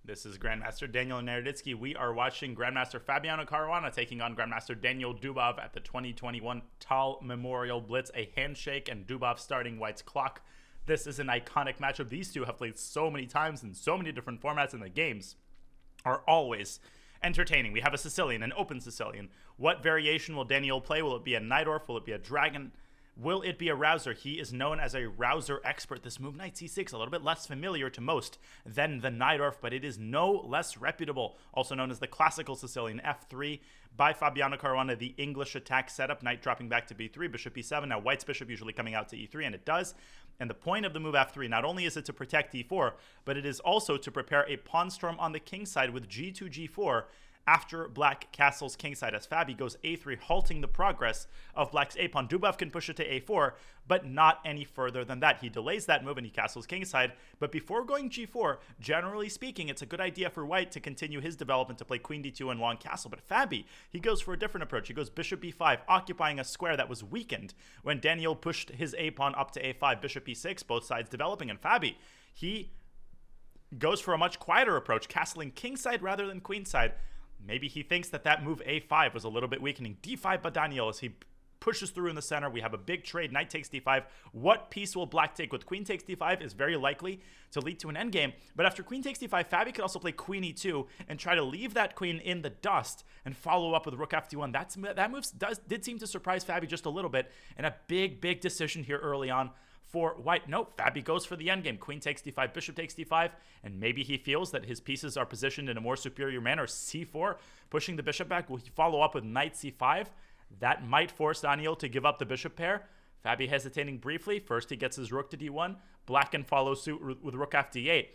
This is Grandmaster Daniil Naroditsky. We are watching Grandmaster Fabiano Caruana taking on Grandmaster Daniil Dubov at the 2021 Tal Memorial Blitz, a handshake and Dubov starting White's clock. This is an iconic matchup. These two have played so many times in so many different formats, and the games are always entertaining. We have a Sicilian, an open Sicilian. What variation will Daniil play? Will it be a Najdorf? Will it be a Dragon? Will it be a rouser? He is known as a rouser expert. This move, knight c6, a little bit less familiar to most than the Najdorf, but it is no less reputable. Also known as the classical Sicilian f3 by Fabiano Caruana, the English attack setup. Knight dropping back to b3, bishop e7. Now White's bishop usually coming out to e3, and it does. And the point of the move f3, not only is it to protect e4, but it is also to prepare a pawn storm on the king side with g2, g4, after Black castles kingside, as Fabi goes a3, halting the progress of Black's a-pawn. Dubov can push it to a4, but not any further than that. He delays that move and he castles kingside. But before going g4, generally speaking, it's a good idea for White to continue his development to play queen d2 and long castle. But Fabi, he goes for a different approach. He goes bishop b5, occupying a square that was weakened when Daniil pushed his a-pawn up to a5, bishop e6, both sides developing. And Fabi, he goes for a much quieter approach, castling kingside rather than queenside. Maybe he thinks that that move a5 was a little bit weakening. d5 by Daniil as he pushes through in the center. We have a big trade. Knight takes d5. What piece will Black take? With queen takes d5 is very likely to lead to an endgame. But after queen takes d5, Fabi could also play queen e2 and try to leave that queen in the dust and follow up with rook f1. That move did seem to surprise Fabi just a little bit. And a big decision here early on for White. Nope, Fabi goes for the endgame. Queen takes d5, bishop takes d5, and maybe he feels that his pieces are positioned in a more superior manner. c4, pushing the bishop back. Will he follow up with knight c5? That might force Daniil to give up the bishop pair. Fabi hesitating briefly. First, he gets his rook to d1. Black can follow suit with rook f d8.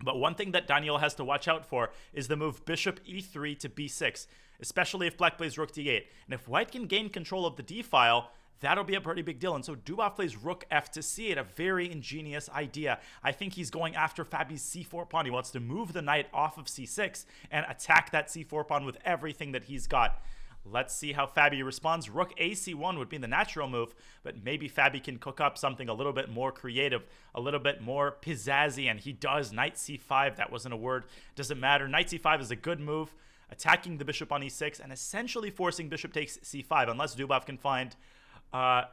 But one thing that Daniil has to watch out for is the move bishop e3 to b6, especially if Black plays rook d8. And if White can gain control of the d-file, that'll be a pretty big deal. And so Dubov plays rook f to c8, a very ingenious idea. I think he's going after Fabi's c4 pawn. He wants to move the knight off of c6 and attack that c4 pawn with everything that he's got. Let's see how Fabi responds. Rook ac1 would be the natural move, but maybe Fabi can cook up something a little bit more creative, a little bit more pizzazzy, and he does. Knight c5, that wasn't a word, doesn't matter. Knight c5 is a good move, attacking the bishop on e6 and essentially forcing bishop takes c5, unless Dubov can find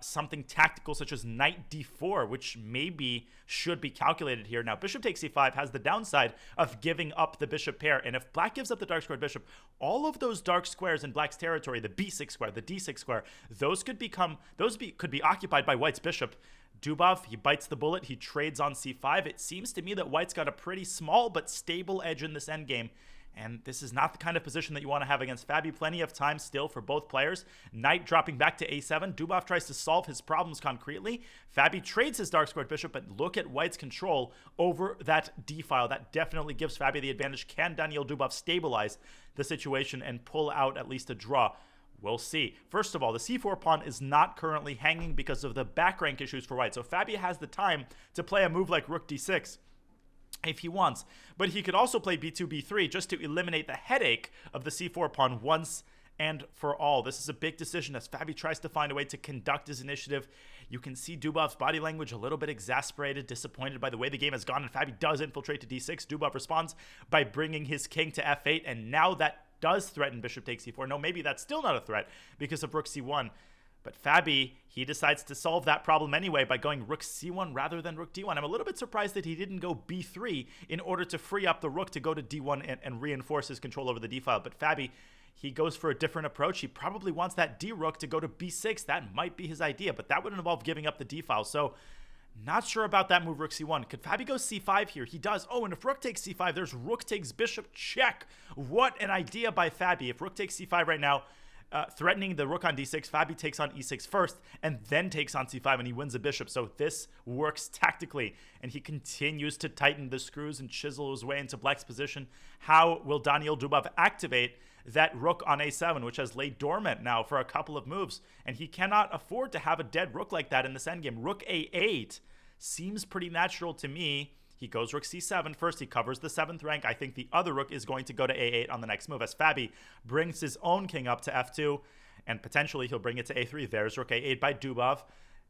something tactical such as knight d4, which maybe should be calculated here. Now, bishop takes c5 has the downside of giving up the bishop pair, and if Black gives up the dark squared bishop, all of those dark squares in Black's territory, the b6 square, the d6 square, those could be occupied by White's bishop. Dubov, he bites the bullet, he trades on c5. It seems to me that White's got a pretty small but stable edge in this endgame. And this is not the kind of position that you want to have against Fabi. Plenty of time still for both players. Knight dropping back to a7. Dubov tries to solve his problems concretely. Fabi trades his dark squared bishop, but look at White's control over that d-file. That definitely gives Fabi the advantage. Can Daniil Dubov stabilize the situation and pull out at least a draw? We'll see. First of all, the c4 pawn is not currently hanging because of the back rank issues for White. So Fabi has the time to play a move like rook d6 if he wants, but he could also play b2, b3 just to eliminate the headache of the c4 pawn once and for all. This is a big decision as Fabi tries to find a way to conduct his initiative. You can see Dubov's body language a little bit exasperated, disappointed by the way the game has gone, and Fabi does infiltrate to d6. Dubov responds by bringing his king to f8, and now that does threaten bishop takes c4. No, maybe that's still not a threat because of rook c1. But Fabi, he decides to solve that problem anyway by going rook c1 rather than rook d1. I'm a little bit surprised that he didn't go b3 in order to free up the rook to go to d1 and reinforce his control over the d-file. But Fabi, he goes for a different approach. He probably wants that d-rook to go to b6. That might be his idea, but that would involve giving up the d-file. So not sure about that move, rook c1. Could Fabi go c5 here? He does. Oh, and if rook takes c5, there's rook takes bishop check. What an idea by Fabi. If rook takes c5 right now, threatening the rook on d6, Fabi takes on e6 first and then takes on c5, and he wins the bishop. So this works tactically, and he continues to tighten the screws and chisel his way into Black's position. How will Daniil Dubov activate that rook on a7, which has laid dormant now for a couple of moves? And he cannot afford to have a dead rook like that in this endgame. Rook a8 seems pretty natural to me. He goes rook c7 first. He covers the 7th rank. I think the other rook is going to go to a8 on the next move as Fabi brings his own king up to f2, and potentially he'll bring it to a3. There's rook a8 by Dubov.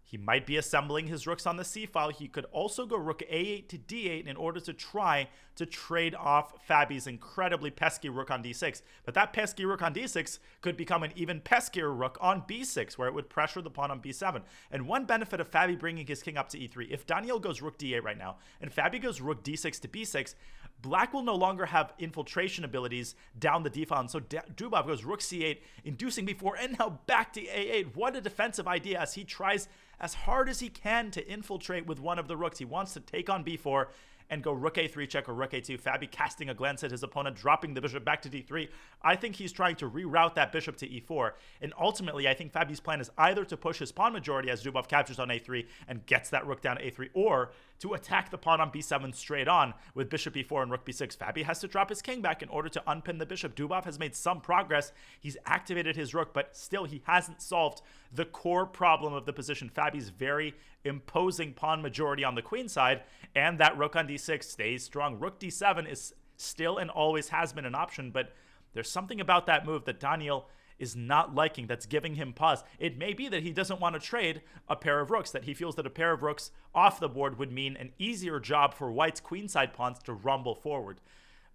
He might be assembling his rooks on the c-file. He could also go rook a8 to d8 in order to try to trade off Fabi's incredibly pesky rook on d6. But that pesky rook on d6 could become an even peskier rook on b6, where it would pressure the pawn on b7. And one benefit of Fabi bringing his king up to e3, if Daniil goes rook d8 right now, and Fabi goes rook d6 to b6, Black will no longer have infiltration abilities down the d-file. And so Dubov goes rook c8, inducing b4, and now back to a8. What a defensive idea as he tries as hard as he can to infiltrate with one of the rooks. He wants to take on b4 and go rook a3 check or rook a2. Fabi casting a glance at his opponent, dropping the bishop back to d3. I think he's trying to reroute that bishop to e4. And ultimately, I think Fabi's plan is either to push his pawn majority as Dubov captures on a3 and gets that rook down to a3, or to attack the pawn on b7 straight on with bishop b4 and rook b6. Fabi has to drop his king back in order to unpin the bishop. Dubov has made some progress. He's activated his rook, but still he hasn't solved the core problem of the position. Fabi's very imposing pawn majority on the queen side, and that rook on d6 stays strong. Rook d7 is still and always has been an option, but there's something about that move that Daniil is not liking that's giving him pause. It may be that he doesn't want to trade a pair of rooks, that he feels that a pair of rooks off the board would mean an easier job for White's queenside pawns to rumble forward.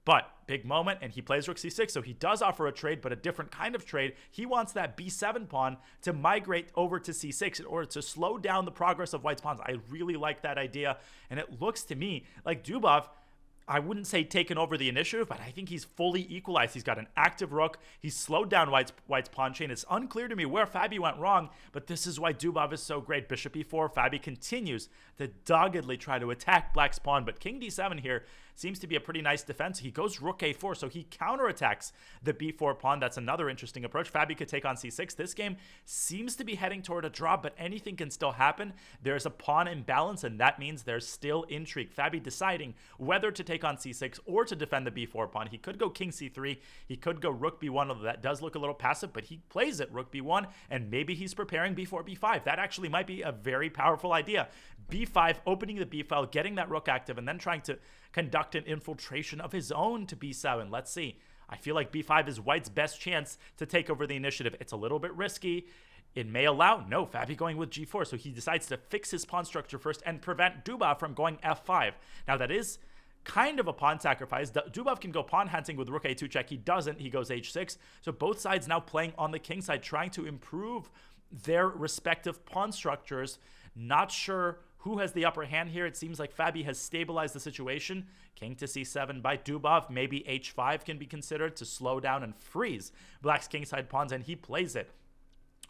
But big moment, and he plays rook c6, so he does offer a trade, but a different kind of trade. He wants that b7 pawn to migrate over to c6 in order to slow down the progress of White's pawns. I really like that idea, and it looks to me like Dubov, I wouldn't say taken over the initiative, but I think he's fully equalized. He's got an active rook. He's slowed down White's pawn chain. It's unclear to me where Fabi went wrong, but this is why Dubov is so great. Bishop e4. Fabi continues to doggedly try to attack Black's pawn, but king d7 here seems to be a pretty nice defense. He goes rook a4, so he counterattacks the b4 pawn. That's another interesting approach. Fabi could take on c6. This game seems to be heading toward a draw, but anything can still happen. There's a pawn imbalance, and that means there's still intrigue. Fabi deciding whether to take on c6 or to defend the b4 pawn. He could go king c3. He could go rook b1, although that does look a little passive, but he plays it rook b1, and maybe he's preparing b4, b5. That actually might be a very powerful idea. b5, opening the b-file, getting that rook active, and then trying to conduct an infiltration of his own to b7. Let's see. I feel like b5 is White's best chance to take over the initiative. It's a little bit risky. It may allow. No, Fabi going with g4, so he decides to fix his pawn structure first and prevent Dubov from going f5. Now, that is kind of a pawn sacrifice. Dubov can go pawn hunting with rook a2 check. He doesn't. He goes h6. So both sides now playing on the king side, trying to improve their respective pawn structures. Not sure who has the upper hand here. It seems like Fabi has stabilized the situation. King to c7 by Dubov. Maybe h5 can be considered to slow down and freeze Black's kingside pawns, and he plays it.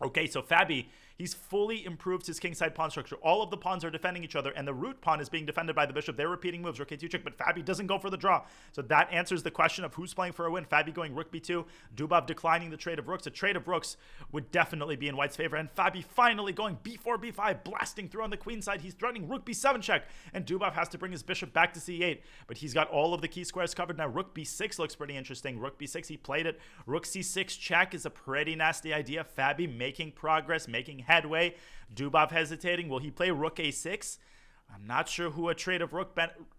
Okay, so Fabi, he's fully improved his kingside pawn structure. All of the pawns are defending each other, and the root pawn is being defended by the bishop. They're repeating moves, rook a2 check, but Fabi doesn't go for the draw. So that answers the question of who's playing for a win. Fabi going rook b2, Dubov declining the trade of rooks. A trade of rooks would definitely be in White's favor, and Fabi finally going b4, b5, blasting through on the queen side. He's threatening rook b7 check, and Dubov has to bring his bishop back to c8, but he's got all of the key squares covered. Now rook b6 looks pretty interesting. Rook b6, he played it. Rook c6 check is a pretty nasty idea. Fabi making progress, making headway. Dubov hesitating. Will he play rook a6? I'm not sure who a trade of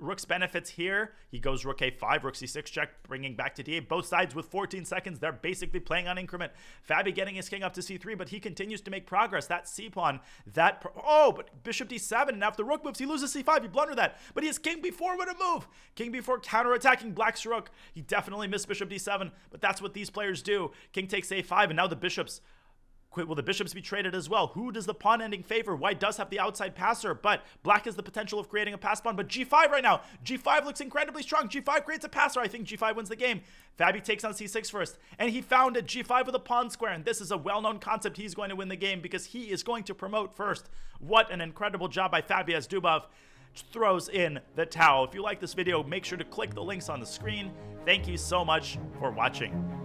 rooks benefits here. He goes rook a5, rook c6 check, bringing back to d8. Both sides with 14 seconds. They're basically playing on increment. Fabi getting his king up to c3, but he continues to make progress. That c-pawn, but bishop d7. Now if the rook moves, he loses c5. He blundered that. But he has king b4 with a move. King b4 counterattacking Black's rook. He definitely missed bishop d7, but that's what these players do. King takes a5, and now the bishops. Will the bishops be traded as well? Who does the pawn ending favor? White does have the outside passer, but Black has the potential of creating a pass pawn. But g5 right now. g5 looks incredibly strong. g5 creates a passer. I think g5 wins the game. Fabi takes on c6 first, and he found a g5 with a pawn square, and this is a well-known concept. He's going to win the game because he is going to promote first. What an incredible job by Fabi as Dubov throws in the towel. If you like this video, make sure to click the links on the screen. Thank you so much for watching.